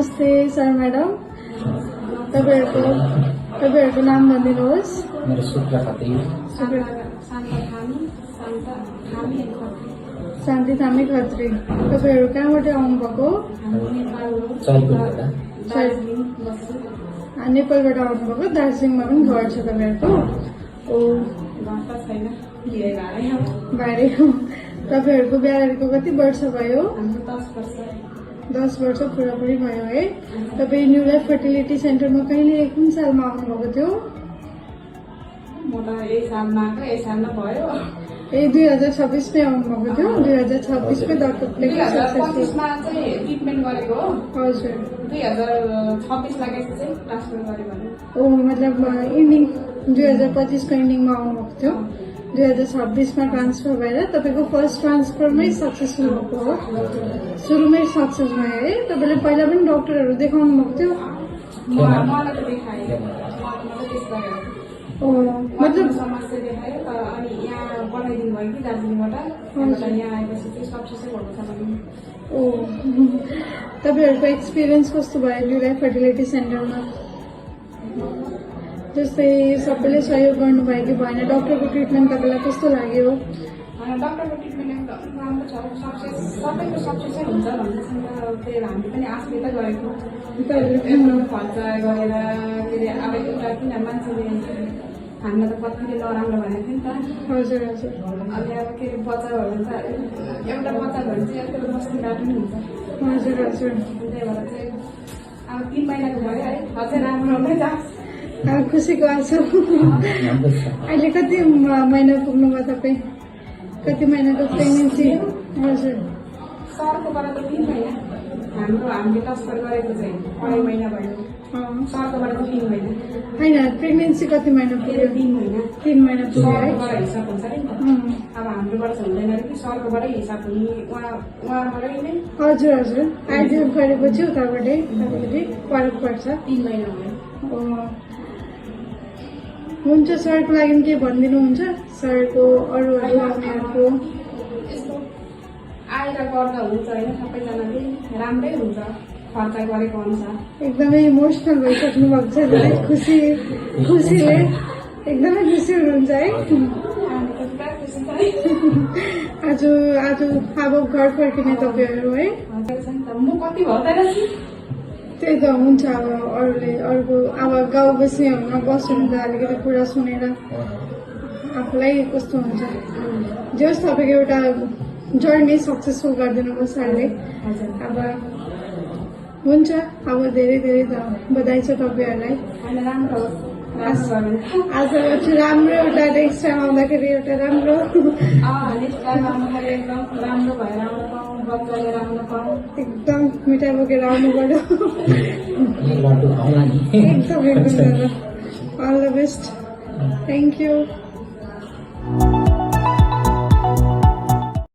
नमस्ते sir madam, तपाईहरुको नाम भनिदिनुहोस्। मेरो शुक्र खत्री शान्ति थामी खत्री। तपाईहरु कहाँबाट आउनुभएको? नेपालबाट आउनुभएको। दार्जिलिङमा पनि घर छ तपाईहरुको? बाहिरै हो। तपाईहरुको बिहा गरेको कति वर्ष भयो? 10 वर्ष पुरापुरी भयो है। तपाईँ न्यू लाइफ फर्टिलिटी सेन्टरमा कहिले कुन सालमा आउनुभएको थियो? 2026 मै आउनुभएको थियो। 2026 मै डक्टरले ट्रिटमेन्ट गरेको हो। हजुर 2026 लागेको चाहिँ ट्रान्सफर गरे भने। ओ मतलब इन्डिङ 2025 को इन्डिङमा आउनुभएको थियो। 2026 मा ट्रान्सफर भएर तपाईको फर्स्ट ट्रान्सफरमै सक्सेसफुल भएको हो। सुरुमै सक्सेस भयो है। तपाईले पहिला पनि डाक्टरहरु देखाउनु भएको थियो? मलाई त देखाए। ओ मतलब समस्या देखायो तर अनि यहाँ पठाइदिनु भयो कि दार्जिलिङबाट। यहाँ आएपछि चाहिँ सक्सेसै भएको छ भने। ओ तपाईहरुको एक्सपिरियन्स कस्तो भयो न्यू लाइफ फर्टिलिटी सेन्टरमा? जस्तै सबैले सहयोग गर्नुभयो कि भएन? डाक्टरको ट्रिटमेन्ट तपाईलाई कस्तो लाग्यो? डाक्टरको ट्रिटमेन्ट एकदम राम्रो छ। सक्सेस सबैको सक्सेसै हुन्छ भन्ने त्यही हामीले पनि आफूले त गरेको। खर्च गरेर के अरे अब एउटा किन मान्छेले हामीलाई त कतिले नराम्रो भनेको थियो नि त। हजुर हजुर। अनि अब के अरे बच्चा भयो भने त एउटा बच्चा भयो भने चाहिँ एउटा बस्ने बाटो नि हुन्छ। हजुर हजुर। त्यही भएर चाहिँ अब 3 महिनाको भयो है। अझै राम्रो हुँदै जाओस्। खुसीको आशा। अहिले कति महिना पुग्नुभयो तपाईँ? कति महिनाको प्रेग्नेन्सी? हजुर सरकोबाट त 3 महिना। हामीले ट्रान्सफर गरेको चाहिँ 2.5 महिना भयो। सरकोबाट त 3 महिना। होइन प्रेग्नेन्सी कति महिना पुग्यो? 3 महिना। 3 महिना पुग्यो है। सरकोबाट हिसाब हुन्छ नि त। अब हाम्रोबाट चाहिँ हुँदैन कि सरकोबाटै हिसाब हुने उहाँबाटै नै। हजुर हजुर। आइडिएफ गरेपछि उताबाटै तपाईँले फरक पर्छ। 3 महिना भयो। हुन्छ सरको लागि के भनिदिनुहुन्छ? सरको अरूहरू आउनेहरूको यस्तो आएर गर्दा हुन्छ होइन सबैजनाले राम्रै हुन्छ खर्च गरेको अनुसार। एकदमै इमोसनल भइसक्नु भएको छ। धेरै खुसीले एकदमै खुसी हुनुहुन्छ है। आज अब घर फर्किने तपाईँहरू है। म कति भर्दैन त्यही त हुन्छ। अब अरूको अब गाउँ बस्नेहरूमा बस्नु त अलिकति कुरा सुनेर आफूलाई कस्तो हुन्छ। जे होस् तपाईँको एउटा जर्नी सक्सेसफुल गरिदिनु भयो सरले। अब हुन्छ। अब धेरै धेरै बधाई छ तपाईँहरूलाई। राम्रो आज राम्रो एउटा नेक्स्ट टाइम आउँदाखेरि एउटा राम्रो नेक्स्ट टाइम आउँदाखेरि एकदम राम्रो भएर आउनु पाऊँ। बच्चाले राम्रो पाऊँ। एकदम मिठाई बोकेर आउनु पर्यो। एकदम all the best. Thank you.